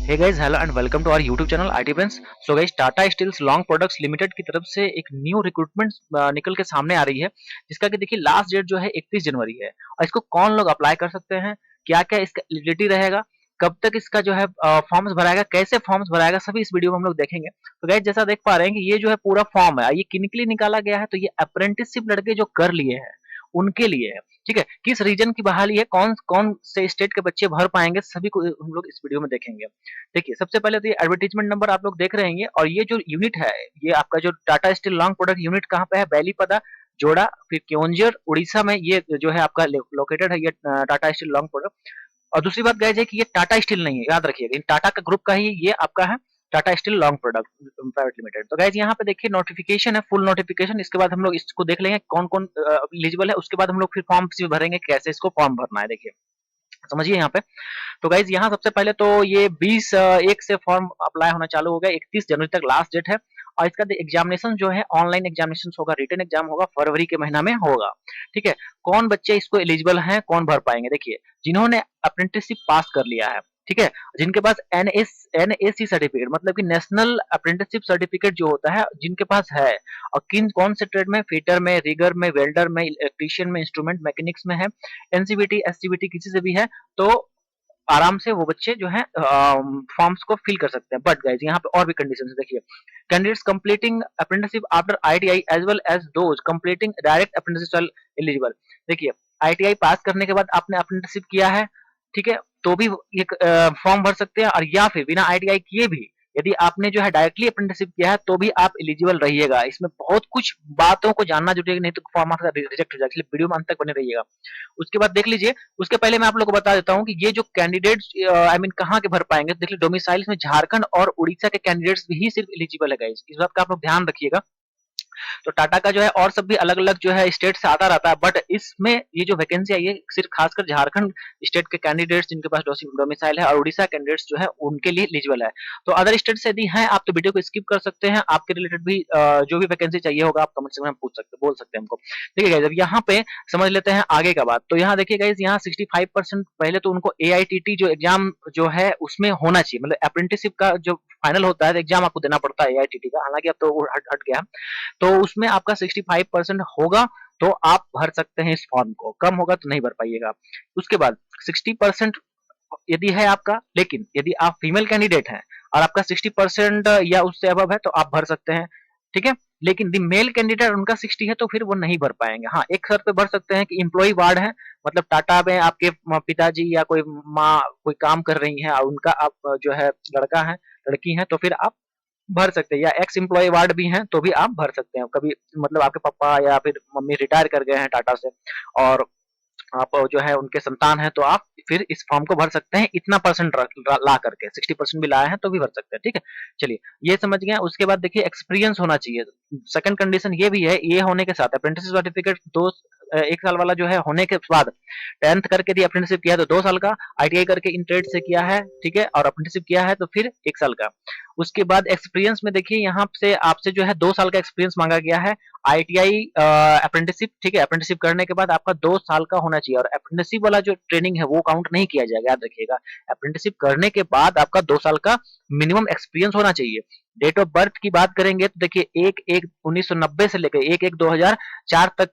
Hey guys, hello and welcome to our YouTube channel IT friends. So guys, Tata steels long products limited की तरफ से एक new recruitment निकल के सामने आ रही है, जिसका कि देखिए लास्ट डेट जो है 31 जनवरी है। और इसको कौन लोग अप्लाई कर सकते हैं, क्या-क्या इसका एलिजिबिलिटी रहेगा, कब तक इसका जो है फॉर्म्स भराएगा, कैसे फॉर्म्स भराएगा, सभी इस वीडियो में हम लोग देखेंगे। तो गाइस, जैसा देख पा रहे हैं कि ये जो है पूरा फॉर्म है, ये किन के लिए निकाला गया है, तो ये अप्रेंटिसशिप लड़के जो कर लिए हैं, उनके लिए है। ठीक है, किस रीजन की बहाली है, कौन कौन से स्टेट के बच्चे भर पाएंगे, सभी को हम लोग इस वीडियो में देखेंगे। देखिए, सबसे पहले तो ये एडवर्टाइजमेंट नंबर आप लोग देख रहे हैं और ये जो यूनिट है, ये आपका जो Tata steel long product unit कहाँ पे है, बेलीपदा, जोड़ा, फिर क्योंझर, उड़ीसा में ये जो है आपका लोकेटेड है, ये टाटा स्टील लॉन्ग प्रोडक्ट। और दूसरी बात गाइस है कि ये टाटा स्टील नहीं है, याद रखिएगा, इन टाटा का ग्रुप का ही ये आपका है, Tata steel long product private limited. तो गाइस यहाँ पे देखिए नोटिफिकेशन है, फुल नोटिफिकेशन। इसके बाद हम लोग इसको देख लेंगे कौन कौन एलिजिबल है, उसके बाद हम लोग फिर फॉर्म भी भरेंगे, कैसे इसको फॉर्म भरना है। देखिए, समझिए यहाँ पे। तो गाइज यहाँ सबसे पहले तो ये 20 1 से फॉर्म अप्लाई होना चालू हो गया, 31 जनवरी तक लास्ट डेट है। और इसका एग्जामिनेशन जो है ऑनलाइन एग्जामिनेशन होगा, रिटन एग्जाम होगा, फरवरी के महीना में होगा। ठीक है, कौन बच्चे इसको एलिजिबल हैं, कौन भर पाएंगे? देखिए, जिन्होंने अप्रेंटिसशिप पास कर लिया है, ठीक है, जिनके पास एनएसी सर्टिफिकेट मतलब कि नेशनल अप्रेंटिसशिप सर्टिफिकेट जो होता है, जिनके पास है, और किन कौन से ट्रेड में, फिटर में, रिगर में, वेल्डर में, इलेक्ट्रीशियन में, इंस्ट्रूमेंट मैकेनिक्स में है, एनसीबीटी एससीबीटी किसी से भी है, तो आराम से वो बच्चे जो है फॉर्म्स को फिल कर सकते हैं। बट गाइज यहाँ पे और भी कंडीशन है। देखिए, candidates completing apprenticeship after ITI as well as those completing direct apprenticeship eligible. देखिए, आईटीआई पास करने के बाद आपने अप्रेंटिसशिप किया है, ठीक है, तो भी एक फॉर्म भर सकते हैं, और या फिर बिना आईटीआई किए भी यदि आपने जो है डायरेक्टली अप्रेंटिसशिप किया है, तो भी आप एलिजिबल रहिएगा। इसमें बहुत कुछ बातों को जानना जरूरी है, नहीं तो फॉर्म आपका रिजेक्ट हो जाएगा, इसलिए वीडियो में अंत तक बने रहिएगा। उसके बाद देख लीजिए, उसके पहले मैं आप लोगों को बता देता हूँ कि ये जो कैंडिडेट्स आई मीन कहाँ के भर पाएंगे। तो देखिए, डोमिसाइल में झारखंड और उड़ीसा के कैंडिडेट्स भी ही सिर्फ एलिजिबल है गाइस, इस बात का आप लोग ध्यान रखिएगा। तो टाटा का जो है और सब भी अलग-अलग जो है स्टेट से आता रहता है, बट इसमें ये जो वैकेंसी आई है सिर्फ खासकर झारखंड स्टेट के कैंडिडेट्स जिनके पास डोमिसाइल है, और उड़ीसा कैंडिडेट्स जो है उनके लिए एलिजिबल है। तो अदर स्टेट से यदि हैं आप तो वीडियो को स्किप कर सकते हैं, आपके रिलेटेड भी जो भी वैकेंसी चाहिए होगा आप कमेंट सेक्शन में पूछ सकते बोल सकते हैं हमको। ठीक है गाइस, अब यहाँ पे समझ लेते हैं आगे का बात। तो यहाँ देखिए गाइस, यहाँ 65% पहले तो उनको एआईटीटी जो एग्जाम जो है उसमें होना चाहिए, मतलब अप्रेंटिसशिप का जो फाइनल होता है एग्जाम आपको देना पड़ता है एआईटीटी का, हालांकि अब तो हट हट गया। तो उसमें आपका 65% होगा तो आप भर सकते हैं इस फॉर्म को, कम होगा तो नहीं भर पाइएगा। उसके बाद 60% यदि है आपका, लेकिन यदि आप फीमेल कैंडिडेट हैं और आपका 60% या उससे अबव है तो आप भर सकते हैं। ठीक है, लेकिन यदि मेल कैंडिडेट उनका 60 है तो फिर वो नहीं भर पाएंगे। हाँ, एक शर्त पे भर सकते हैं कि एम्प्लॉय वार्ड है, मतलब टाटा में आपके पिताजी या कोई माँ कोई काम कर रही है और उनका आप जो है लड़का है, लड़की है, तो फिर आप भर सकते हैं। या एक्स एम्प्लॉय वार्ड भी हैं तो भी आप भर सकते हैं। कभी मतलब आपके पापा या फिर मम्मी रिटायर कर गए हैं टाटा से और आप जो है उनके संतान हैं, तो आप फिर इस फॉर्म को भर सकते हैं, इतना परसेंट ला करके 60% भी लाए हैं तो भी भर सकते हैं। ठीक है, चलिए ये समझ गए। उसके बाद देखिए, एक्सपीरियंस होना चाहिए। सेकंड कंडीशन ये भी है, ये होने के साथ अप्रेंटिस सर्टिफिकेट 1 साल वाला जो है होने के बाद 10th करके यदि अप्रेंटिसशिप किया है तो 2 साल का, आईटीआई करके इन ट्रेड से किया है, ठीक है, और अप्रेंटिसशिप किया है तो फिर 1 साल का। उसके बाद एक्सपीरियंस में देखिए, यहाँ से आपसे जो है 2 साल का एक्सपीरियंस मांगा गया है। आईटीआई अप्रेंटिसशिप, ठीक है, अप्रेंटिसशिप करने के बाद आपका 2 साल का होना चाहिए, और अप्रेंटिसशिप वाला जो ट्रेनिंग है वो काउंट नहीं किया जाएगा, याद रखिएगा। अप्रेंटिसशिप करने के बाद आपका 2 साल का मिनिमम एक्सपीरियंस होना चाहिए। डेट ऑफ बर्थ की बात करेंगे तो देखिए 1/1/1990 से लेकर 1/1/2004 तक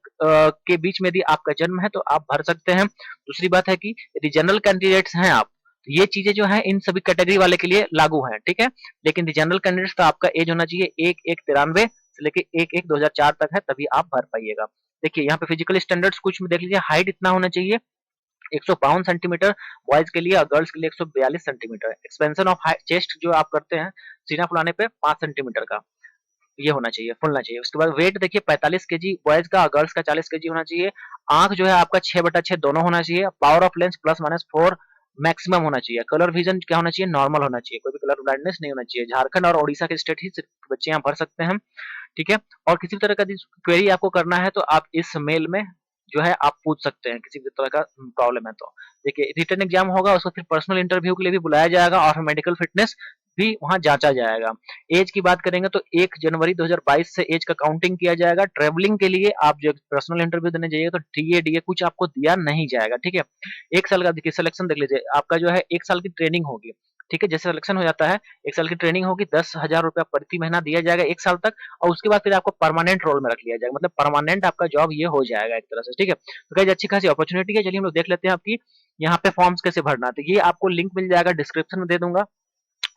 के बीच में यदि आपका जन्म है तो आप भर सकते हैं। दूसरी बात है कि यदि जनरल कैंडिडेट्स हैं आप, तो ये चीजें जो है इन सभी कैटेगरी वाले के लिए लागू हैं, ठीक है। लेकिन जनरल कैंडिडेट्स तो आपका एज होना चाहिए 1/1/93 से लेके 1/1/2004 तक है, तभी आप भर पाइएगा। देखिए यहाँ पे फिजिकल स्टैंडर्ड्स कुछ में देख लीजिए, हाइट इतना होना चाहिए 152 सेंटीमीटर बॉयज के लिए, और गर्ल्स के लिए 142 सेंटीमीटर। एक्सपेंशन ऑफ चेस्ट जो आप करते हैं सीना फुलाने पे 5 सेंटीमीटर का, ये होना चाहिए, फुलना चाहिए। उसके बाद वेट देखिए 45 केजी बॉयज का, गर्ल्स का 40 केजी होना चाहिए। आंख जो है आपका 6/6 दोनों होना चाहिए। पावर ऑफ लेंस +-4 मैक्सिमम होना चाहिए। कलर विजन क्या होना चाहिए? नॉर्मल होना चाहिए, कोई भी कलर ब्लाइंडनेस नहीं होना चाहिए। झारखंड और ओडिशा के स्टेट ही सिर्फ बच्चे यहाँ भर सकते हैं, ठीक है। और किसी भी तरह का क्वेरी आपको करना है तो आप इस मेल में जो है आप पूछ सकते हैं, किसी भी तरह का प्रॉब्लम है तो। देखिए, रिटन एग्जाम होगा, उसको फिर पर्सनल इंटरव्यू के लिए भी बुलाया जाएगा, और मेडिकल फिटनेस भी वहाँ जांचा जाएगा। एज की बात करेंगे तो 1 जनवरी 2022 से एज का काउंटिंग किया जाएगा। ट्रेवलिंग के लिए आप जो पर्सनल इंटरव्यू देने जाइएगा तो टीए डीए कुछ आपको दिया नहीं जाएगा, ठीक है। 1 साल का देखिए सिलेक्शन देख लीजिए, आपका जो है 1 साल की ट्रेनिंग होगी। ठीक है, जैसे सिलेक्शन हो जाता है, 1 साल की ट्रेनिंग होगी, 10,000 रुपया प्रति महीना दिया जाएगा 1 साल तक और उसके बाद फिर आपको परमानेंट रोल में रख लिया जाएगा, मतलब परमानेंट आपका जॉब ये हो जाएगा एक तरह से, ठीक है। तो गाइस अच्छी खासी अपॉर्च्युनिटी है, चलिए हम लोग देख लेते हैं आपकी यहाँ पे फॉर्म्स कैसे भरना है। तो ये आपको लिंक मिल जाएगा, डिस्क्रिप्शन में दे दूँगा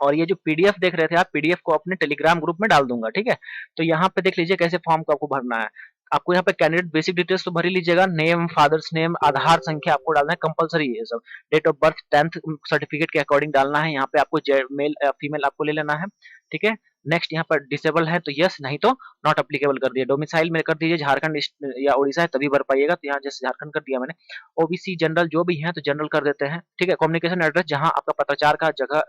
और ये जो पीडीएफ देख रहे थे आप, पीडीएफ को अपने टेलीग्राम ग्रुप में डाल दूंगा, ठीक है। तो यहाँ पे देख लीजिए कैसे फॉर्म को आपको भरना है। आपको यहाँ पे कैंडिडेट बेसिक डिटेल्स तो भर ही लीजिएगा, नेम, फादर्स नेम, आधार संख्या आपको डालना है, कंपलसरी है ये सब। Date of birth 10th certificate के अकॉर्डिंग डालना है, यहाँ पे आपको मेल फीमेल आपको ले लेना है, ठीक है। नेक्स्ट यहाँ पर डिसेबल है तो यस, नहीं तो नॉट अप्लीकेबल कर दिया। डोमिसाइल में कर दीजिए झारखंड या उड़ीसा है तभी भर पाइएगा, तो यहाँ जैसे झारखंड कर दिया मैंने। ओबीसी जनरल जो भी है तो जनरल कर देते हैं, ठीक है। कम्युनिकेशन एड्रेस जहाँ आपका पत्राचार का जगह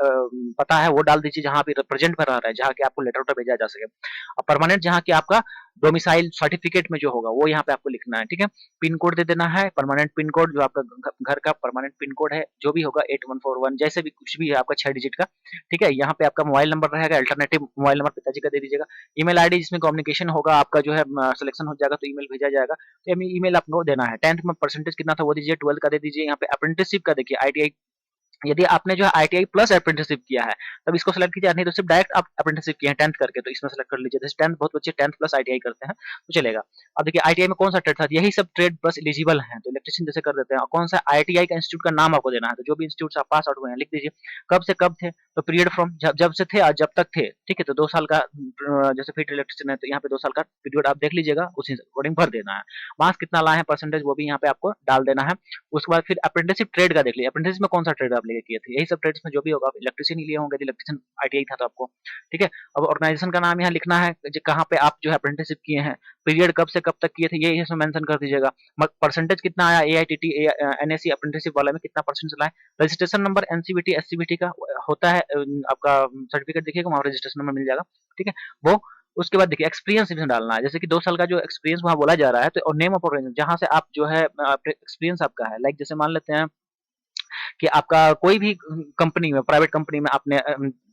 पता है वो डाल दीजिए, जहाँ भी रिप्रेजेंट में रह रहा है, जहाँ की आपको लेटर उटर भेजा जा सके। और परमानेंट जहाँ की आपका डोमिसाइल सर्टिफिकेट में जो होगा वो यहाँ पे आपको लिखना है, ठीक है। पिन कोड दे देना है, परमानेंट पिन कोड जो आपका घर का परमानेंट पिन कोड है जो भी होगा 8141 जैसे भी कुछ भी है आपका 6 डिजिट का, ठीक है। यहाँ पे आपका मोबाइल नंबर रहेगा, अल्टरनेटिव मोबाइल नंबर पिताजी का दे दीजिएगा। ईमेल आईडी जिसमें कम्युनिकेशन होगा आपका जो है सिलेक्शन हो जाएगा तो ईमेल भेजा जाएगा, तो ईमेल आपको देना है। 10th में परसेंटेज कितना था वो दीजिए, 12th का दे दीजिए। यहाँ पे अप्रेंटिसशिप का देखिए, आईटीआई यदि आपने जो है आईटीआई प्लस अप्रेंटिसशिप किया है तब इसको सेलेक्ट कीजिए, नहीं तो सिर्फ डायरेक्ट आप अप्रेंटिसशिप किए हैं 10th करके तो इसमें सेलेक्ट कर लीजिए। जैसे 10th बहुत बच्चे 10th प्लस आईटीआई करते हैं तो चलेगा। अब देखिए आईटीआई में कौन सा ट्रेड था, यही सब ट्रेड बस एलिजिबल हैं तो इलेक्ट्रिशियन जैसे कर देते हैं। और कौन सा आईटीआई का इंस्टीट्यूट का नाम आपको देना है, तो जो भी इंस्टीट्यूट से आप पास आउट हुए हैं लिख दीजिए। कब से कब थे, तो पीरियड फ्रॉम जब से थे और जब तक थे, ठीक है। तो 2 साल का जैसे फिट इलेक्ट्रिशियन है तो यहाँ पे 2 साल का पीरियड आप देख लीजिएगा, उसी अकॉर्डिंग भर देना है। मार्क्स कितना लाए हैं परसेंटेज वो भी यहाँ पे आपको डाल देना है। उसके बाद फिर अप्रेंटिसशिप ट्रेड का देख लीजिए, अप्रेंटिसशिप में कौन सा ट्रेड आप लेके किए थे, यही सब ट्रेड्स में जो भी होगा आप इलेक्ट्रिशियन ही लिए होंगे, इलेक्ट्रिशियन आईटीआई था तो आपको, ठीक है। अब ऑर्गेनाइजेशन का नाम यहाँ लिखना है, कहाँ पे आप जो है अप्रेंटिसशिप किए हैं, पीरियड कब से कब तक किए थे ये इसमें मेंशन कर दीजिएगा। परसेंटेज कितना आया एआईटीटी एनएससी अप्रेंटिसशिप वाला में कितना परसेंट लाए। रजिस्ट्रेशन नंबर एनसीबीटी एससीबीटी का होता है आपका सर्टिफिकेट देखिएगा वहाँ रजिस्ट्रेशन नंबर मिल जाएगा, ठीक है। वो उसके बाद देखिए एक्सपीरियंस इसमें डालना है, जैसे कि 2 साल का जो एक्सपीरियंस वहाँ बोला जा रहा है तो और नेम ऑफ ऑर्गेनाइजेशन जहाँ से आप जो है एक्सपीरियंस आपका है, लाइक जैसे मान लेते हैं कि आपका कोई भी कंपनी में प्राइवेट कंपनी में आपने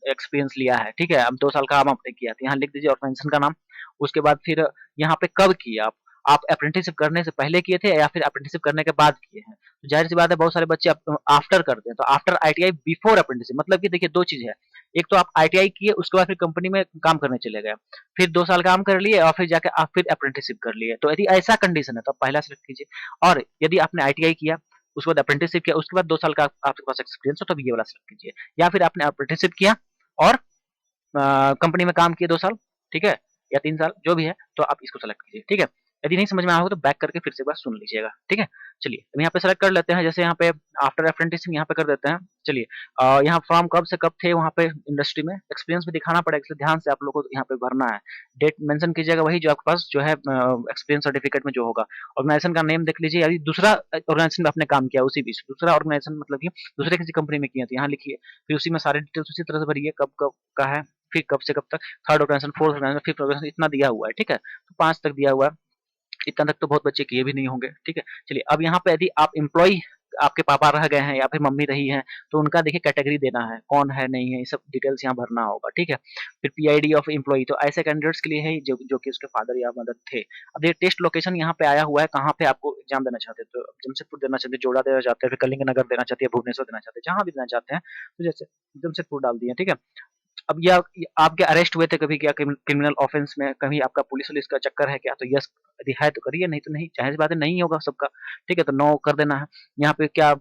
एक्सपीरियंस लिया है, ठीक है। अब 2 साल का काम आपने किया तो यहाँ लिख दीजिए ऑर्गेनाइजेशन का नाम। उसके बाद फिर यहाँ पे कब किए आप अप्रेंटिसशिप करने से पहले किए थे या फिर अप्रेंटिसशिप करने के बाद किए हैं। तो जाहिर सी बात है बहुत सारे बच्चे आफ्टर करते हैं, तो आफ्टर आईटीआई बिफोर अप्रेंटिसशिप मतलब कि देखिए 2 चीज है। एक तो आप आईटीआई किए उसके बाद फिर कंपनी में काम करने चले गए, फिर 2 साल काम कर लिए और फिर जाके आप फिर अप्रेंटिसशिप कर लिए, तो यदि ऐसा कंडीशन है तो आप पहला सेलेक्ट कीजिए। और यदि आपने आईटीआई किया उसके बाद अप्रेंटिसशिप किया उसके बाद 2 साल का आपके पास एक्सपीरियंस हो तब ये वाला सेलेक्ट कीजिए, या फिर आपने अप्रेंटिसशिप किया और कंपनी में काम किए 2 साल, ठीक है, या 3 साल जो भी है तो आप इसको सेलेक्ट कीजिए, ठीक है। यदि नहीं समझ में आया हो तो बैक करके फिर से एक बार सुन लीजिएगा, ठीक है। चलिए अब यहाँ पे सेलेक्ट कर लेते हैं, जैसे यहाँ पे आफ्टर अप्रेंटिसशिप यहाँ पे कर देते हैं। चलिए यहाँ फॉर्म कब से कब थे वहाँ पे इंडस्ट्री में एक्सपीरियंस भी दिखाना पड़ेगा, इसलिए ध्यान से आप लोगों को यहाँ पे भरना है। डेट मेंशन कीजिएगा वही जो आपके पास जो है एक्सपीरियंस सर्टिफिकेट में जो होगा। ऑर्गेनाइजेशन का नेम देख लीजिए, यदि दूसरा ऑर्गेनाइजेशन में आपने काम किया उसी बीच दूसरा ऑर्गेनाइजेशन मतलब कि दूसरे किसी कंपनी में किया तो यहाँ लिखिए, फिर उसी में सारे डिटेल्स उसी तरह से भरिए, कब कब का है, फिर कब से कब तक, third organisation, fourth organisation, fifth organisation इतना दिया हुआ है, ठीक है। तो 5 तक दिया हुआ है, इतना तक तो बहुत बच्चे किए भी नहीं होंगे, ठीक है। चलिए अब यहाँ पे यदि आप एम्प्लॉय आपके पापा रह गए हैं या फिर मम्मी रही हैं तो उनका देखिए कैटेगरी देना है, कौन है नहीं है ये सब डिटेल्स यहाँ भरना होगा, ठीक है। फिर पीआईडी ऑफ एम्प्लॉय तो ऐसे कैंडिडेट्स के लिए है जो कि उसके फादर या मदर थे। अब देखिए टेस्ट लोकेशन यहाँ पे आया हुआ है, कहाँ पे आपको एग्जाम देना चाहते हैं, तो जमशेदपुर देना चाहते हैं, जोड़ा देना चाहते हैं, फिर कलिंग नगर देना चाहते हैं, भुवनेश्वर देना चाहते हैं, जहाँ भी देना चाहते हैं तो जैसे जमशेदपुर डाल दिए, ठीक है। अब ये आपके अरेस्ट हुए थे कभी क्या क्रिमिनल ऑफेंस में, कहीं आपका पुलिस वुलिस का चक्कर है क्या, तो यस यदि है तो करिए, नहीं तो नहीं, जाहिर सी बात है नहीं होगा सबका, ठीक है। तो नो कर देना है। यहाँ पे क्या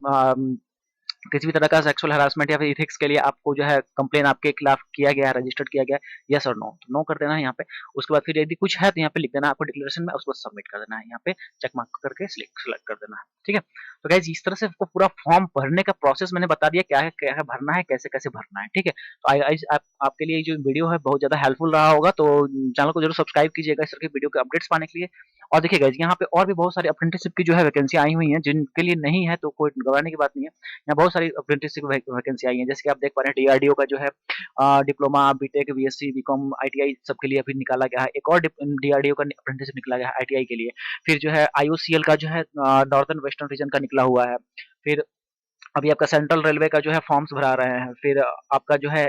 किसी भी तरह का सेक्सुअल हरासमेंट या फिर इथिक्स के लिए आपको जो है कंप्लेन आपके खिलाफ किया गया है, रजिस्टर्ड किया गया है, यस और नो, तो नो कर देना है यहाँ पे। उसके बाद फिर यदि कुछ है तो यहाँ पे लिख देना है आपको डिक्लेरेशन में, उसको सबमिट कर देना है, यहाँ पे चेक मार्क करके सिलेक्ट कर देना है, ठीक है। तो गाइस इस तरह से आपको पूरा फॉर्म भरने का प्रोसेस मैंने बता दिया, क्या है भरना है, कैसे कैसे भरना है, ठीक है। तो आई आपके लिए जो वीडियो है बहुत ज्यादा हेल्पफुल रहा होगा, तो चैनल को जरूर सब्सक्राइब कीजिएगा इस तरह के वीडियो के अपडेट्स पाने के लिए। और देखिए गाइस यहाँ पे और भी बहुत सारी अप्रेंटिसशिप की जो है वैकेंसी आई हुई है, जिनके लिए नहीं है तो कोई घबराने की बात नहीं है। यहाँ बहुत सारी अप्रेंटिसशिप वैकेंसी आई है, जैसे कि आप देख पा रहे हैं डीआरडीओ का जो है diploma BTech BSc BCom ITI सबके लिए अभी निकाला गया है। एक और डीआरडीओ का अप्रेंटिसशिप निकला गया है आईटीआई के लिए। फिर जो है आईओसीएल का जो है नॉर्थर्न वेस्टर्न रीजन का निकला हुआ है। फिर अभी आपका सेंट्रल रेलवे का जो है फॉर्म्स भरा रहे हैं, फिर आपका जो है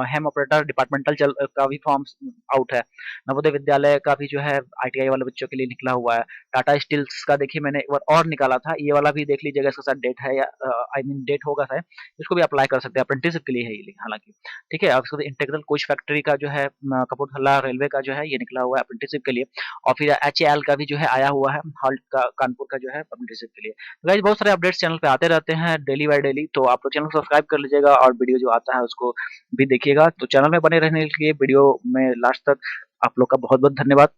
हेम ऑपरेटर डिपार्टमेंटल का भी फॉर्म्स आउट है। नवोदय विद्यालय का भी जो है आईटीआई वाले बच्चों के लिए निकला हुआ है। टाटा स्टील्स का देखिए मैंने एक बार और निकाला था, ये वाला भी देख लीजिएगा, इसके साथ डेट है या आई मीन डेट होगा शायद, इसको भी अप्लाई कर सकते हैं, अप्रेंटिसशिप के लिए है ये हालाँकि। ठीक है, अब उसके बाद इंटीग्रल कोच फैक्ट्री का जो है कपूरथला रेलवे का जो है ये निकला हुआ है अप्रेंटिसशिप के लिए, और फिर एचएएल का भी जो है आया हुआ है, हाल्ट का कानपुर का जो है अप्रेंटिसशिप के लिए। गाइस बहुत सारे अपडेट्स चैनल पे आते रहते हैं डेली बाय डेली, तो आप लोग चैनल को सब्सक्राइब कर लीजिएगा और वीडियो जो आता है उसको भी देखिएगा। तो चैनल में बने रहने के लिए वीडियो में लास्ट तक आप लोग का बहुत बहुत धन्यवाद।